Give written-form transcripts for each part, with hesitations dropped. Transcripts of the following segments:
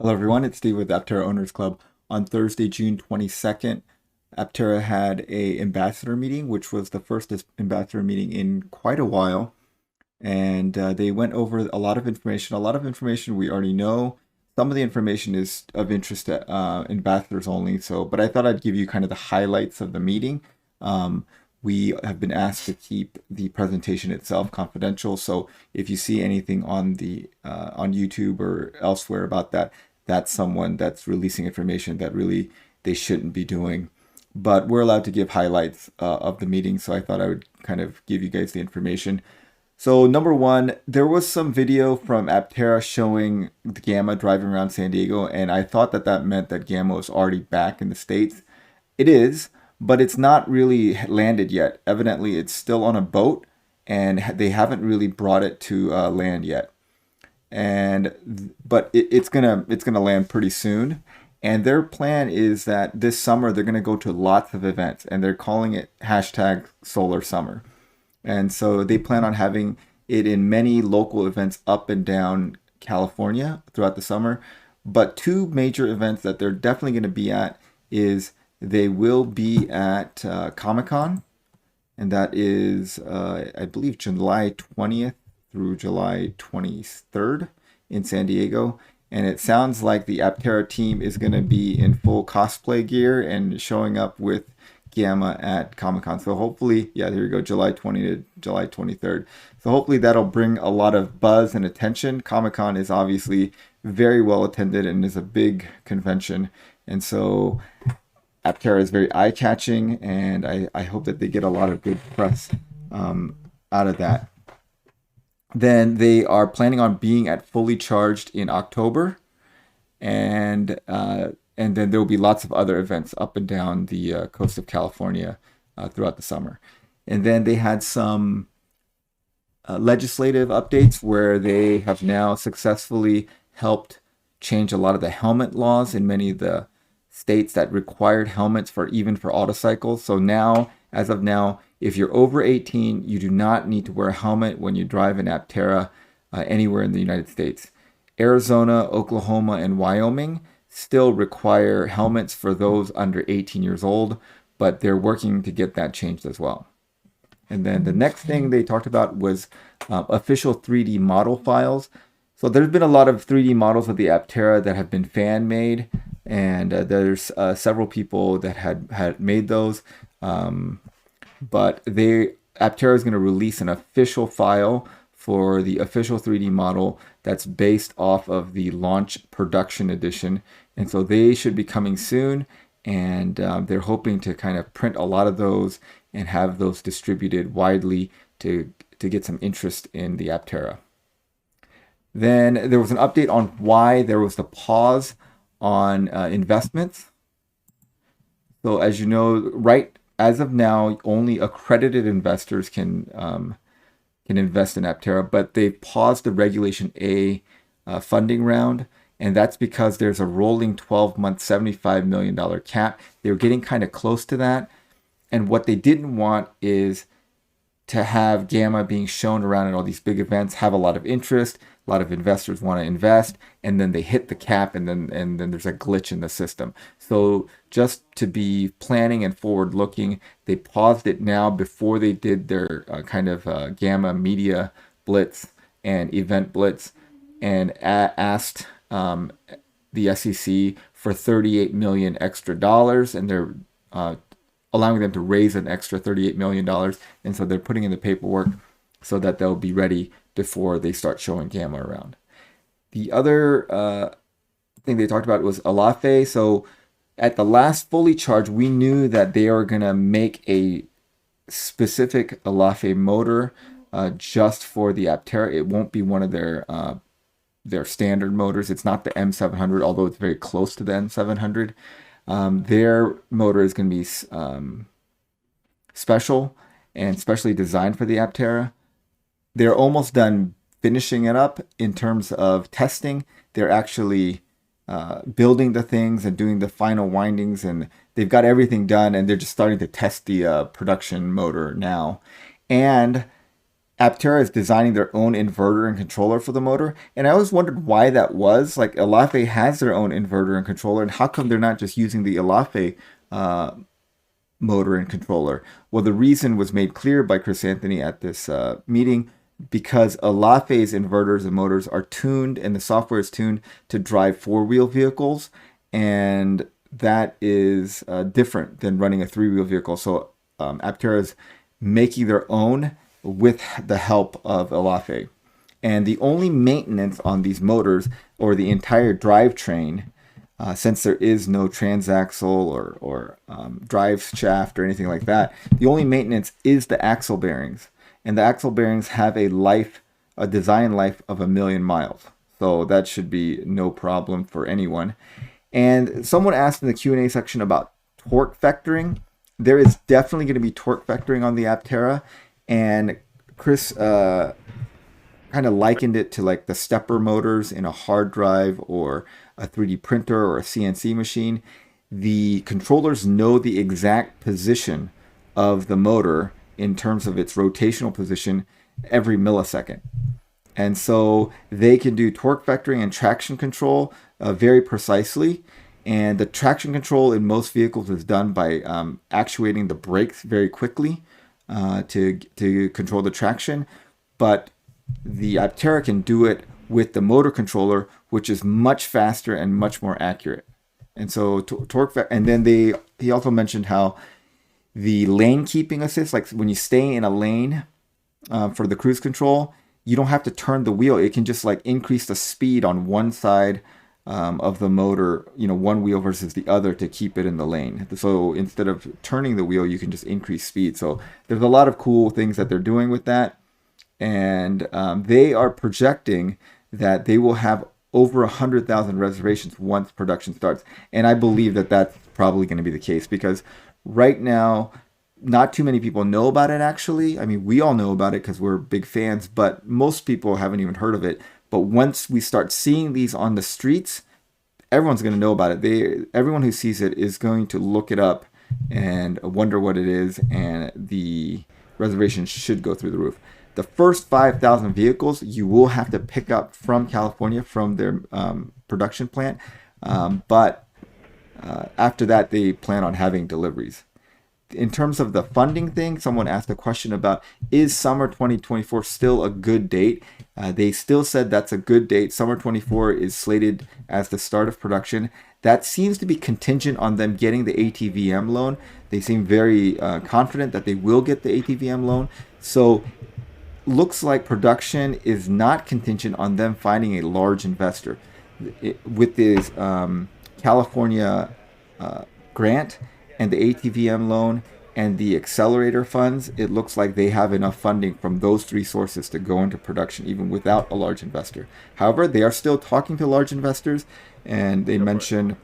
Hello, everyone. It's Steve with Aptera Owners Club. On Thursday, June 22nd, Aptera had a ambassador meeting, which was the first ambassador meeting in quite a while. And they went over a lot of information. A lot of information we already know. Some of the information is of interest to ambassadors only. But I thought I'd give you kind of the highlights of the meeting. We have been asked to keep the presentation itself confidential. So if you see anything on the on YouTube or elsewhere about that, that's someone that's releasing information that really they shouldn't be doing. But we're allowed to give highlights of the meeting, so I thought I would kind of give you guys the information. So number one, there was some video from Aptera showing the Gamma driving around San Diego, and I thought that that meant that Gamma was already back in the States. It is, but it's not really landed yet. Evidently, it's still on a boat, and they haven't really brought it to land yet. But it's gonna land pretty soon. And their plan is that this summer they're gonna go to lots of events, and they're calling it hashtag Solar Summer. And so they plan on having it in many local events up and down California throughout the summer. But two major events that they're definitely going to be at is they will be at ComicCon, and that is, I believe, July 20th through July 23rd in San Diego. And it sounds like the Aptera team is going to be in full cosplay gear and showing up with Gamma at Comic Con. So hopefully, yeah, there you go, July 20th to July 23rd. So hopefully that'll bring a lot of buzz and attention. Comic Con is obviously very well attended and is a big convention. And so Aptera is very eye catching, and I hope that they get a lot of good press out of that. Then they are planning on being at Fully Charged in October, and then there will be lots of other events up and down the coast of California throughout the summer. And then they had some legislative updates where they have now successfully helped change a lot of the helmet laws in many of the states that required helmets for even for autocycles. So now, as of now, if you're over 18, you do not need to wear a helmet when you drive an Aptera anywhere in the United States. Arizona, Oklahoma, and Wyoming still require helmets for those under 18 years old, but they're working to get that changed as well. And then the next thing they talked about was official 3D model files. So there's been a lot of 3D models of the Aptera that have been fan made, and there's several people that had made those. But Aptera is going to release an official file for the official 3D model that's based off of the launch production edition. And so they should be coming soon, and they're hoping to kind of print a lot of those and have those distributed widely to get some interest in the Aptera. Then there was an update on why there was the pause on investments. So as you know, right as of now, only accredited investors can invest in Aptera, but they paused the Regulation A funding round, and that's because there's a rolling 12-month $75 million cap. They were getting kind of close to that, and what they didn't want is to have Gamma being shown around at all these big events, have a lot of interest, a lot of investors want to invest, and then they hit the cap, and then there's a glitch in the system. So just to be planning and forward looking, they paused it now before they did their kind of Gamma media blitz and event blitz, and asked the SEC for 38 million extra dollars, and they're allowing them to raise an extra $38 million. And so they're putting in the paperwork so that they'll be ready before they start showing Gamma around. The other thing they talked about was LAFE. So at the last Fully Charged, we knew that they are going to make a specific LAFE motor just for the Aptera. It won't be one of their standard motors. It's not the M700, although it's very close to the M700. Their motor is going to be special and specially designed for the Aptera. They're almost done finishing it up in terms of testing. They're actually building the things and doing the final windings, and they've got everything done, and they're just starting to test the production motor now. And Aptera is designing their own inverter and controller for the motor, and I always wondered why that was. Like LAFE has their own inverter and controller, and how come they're not just using the LAFE motor and controller? Well, the reason was made clear by Chris Anthony at this meeting, because LAFE's inverters and motors are tuned, and the software is tuned to drive four-wheel vehicles, and that is different than running a three-wheel vehicle. So Aptera is making their own with the help of LAFE. And the only maintenance on these motors, or the entire drivetrain, since there is no transaxle or drive shaft or anything like that, the only maintenance is the axle bearings. And the axle bearings have a design life of 1,000,000 miles. So that should be no problem for anyone. And someone asked in the Q&A section about torque vectoring. There is definitely going to be torque vectoring on the Aptera. And Chris kind of likened it to like the stepper motors in a hard drive or a 3D printer or a CNC machine. The controllers know the exact position of the motor in terms of its rotational position every millisecond. And so they can do torque vectoring and traction control very precisely. And the traction control in most vehicles is done by actuating the brakes very quickly to control the traction. But the Aptera can do it with the motor controller, which is much faster and much more accurate. And so and then he also mentioned how the lane keeping assist, like when you stay in a lane for the cruise control, you don't have to turn the wheel. It can just like increase the speed on one side of the motor, one wheel versus the other, to keep it in the lane. So instead of turning the wheel, you can just increase speed. So there's a lot of cool things that they're doing with that. And they are projecting that they will have over 100,000 reservations once production starts. And I believe that that's probably going to be the case, because right now, not too many people know about it, actually. I mean, we all know about it because we're big fans, but most people haven't even heard of it. But once we start seeing these on the streets, everyone's going to know about it. Everyone who sees it is going to look it up and wonder what it is, and the reservations should go through the roof. The first 5,000 vehicles you will have to pick up from California, from their production plant. But after that, they plan on having deliveries. In terms of the funding thing, someone asked a question about, is summer 2024 still a good date? They still said that's a good date. Summer 24 is slated as the start of production. That seems to be contingent on them getting the ATVM loan. They seem very confident that they will get the ATVM loan. So looks like production is not contingent on them finding a large investor. With this California grant and the ATVM loan and the accelerator funds, it looks like they have enough funding from those three sources to go into production even without a large investor. However, they are still talking to large investors, and they mentioned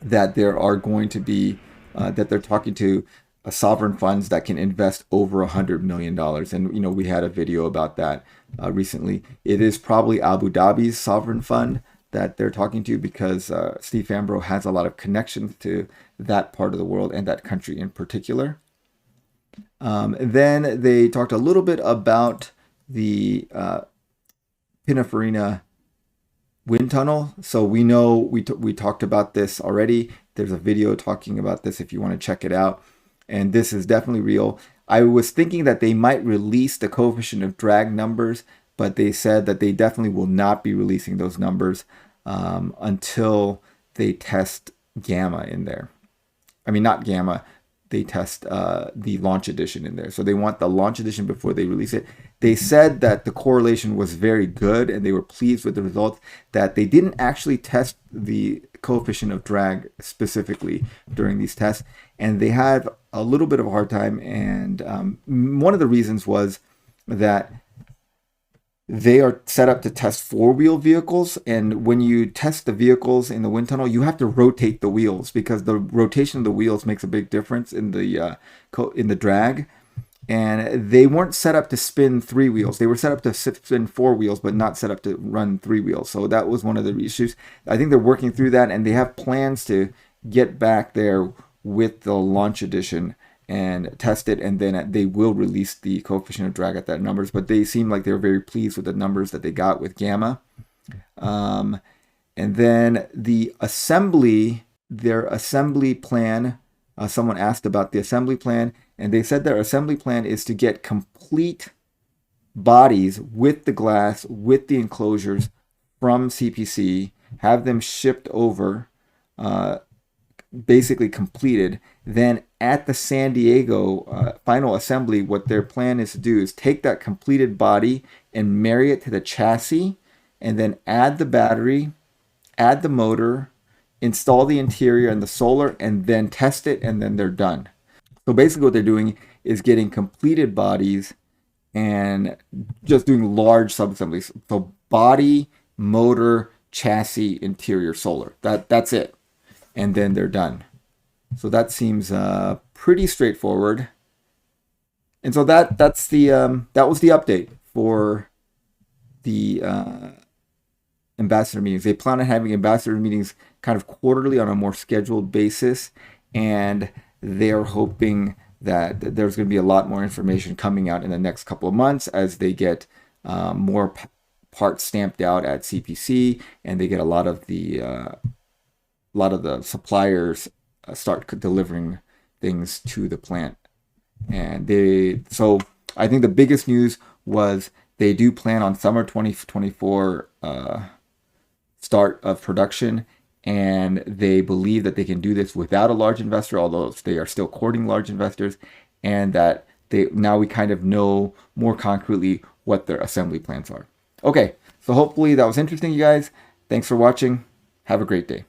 that there are going to be, that they're talking to sovereign funds that can invest over $100 million. And, we had a video about that recently. It is probably Abu Dhabi's sovereign fund that they're talking to, because Steve Fambro has a lot of connections to that part of the world and that country in particular. Then they talked a little bit about the Pininfarina wind tunnel. So we know we talked about this already. There's a video talking about this if you want to check it out. And this is definitely real. I was thinking that they might release the coefficient of drag numbers, but they said that they definitely will not be releasing those numbers until they test gamma in there. I mean, not gamma. They test the launch edition in there. So they want the launch edition before they release it. They said that the correlation was very good and they were pleased with the results, that they didn't actually test the coefficient of drag specifically during these tests. And they had a little bit of a hard time. And one of the reasons was that they are set up to test four-wheel vehicles, and when you test the vehicles in the wind tunnel, you have to rotate the wheels, because the rotation of the wheels makes a big difference in the drag. And they weren't set up to spin three wheels. They were set up to spin four wheels, but not set up to run three wheels. So that was one of the issues. I think they're working through that, and they have plans to get back there with the launch edition and test it, and then they will release the coefficient of drag at that numbers. But they seem like they're very pleased with the numbers that they got with gamma. And then the assembly, their assembly plan, someone asked about the assembly plan, and they said their assembly plan is to get complete bodies with the glass, with the enclosures from CPC, have them shipped over, basically completed. Then at the San Diego final assembly, what their plan is to do is take that completed body and marry it to the chassis, and then add the battery, add the motor, install the interior and the solar, and then test it, and then they're done. So basically what they're doing is getting completed bodies and just doing large subassemblies. So body, motor, chassis, interior, solar. That's it. And then they're done. So that seems pretty straightforward. And so that was the update for the ambassador meetings. They plan on having ambassador meetings kind of quarterly on a more scheduled basis, and they're hoping that there's going to be a lot more information coming out in the next couple of months as they get more parts stamped out at CPC, and they get a lot of the suppliers start delivering things to the plant. And so I think the biggest news was they do plan on summer 2024 start of production, and they believe that they can do this without a large investor, although they are still courting large investors, and that now we kind of know more concretely what their assembly plans are. Okay, so hopefully that was interesting, you guys. Thanks for watching. Have a great day.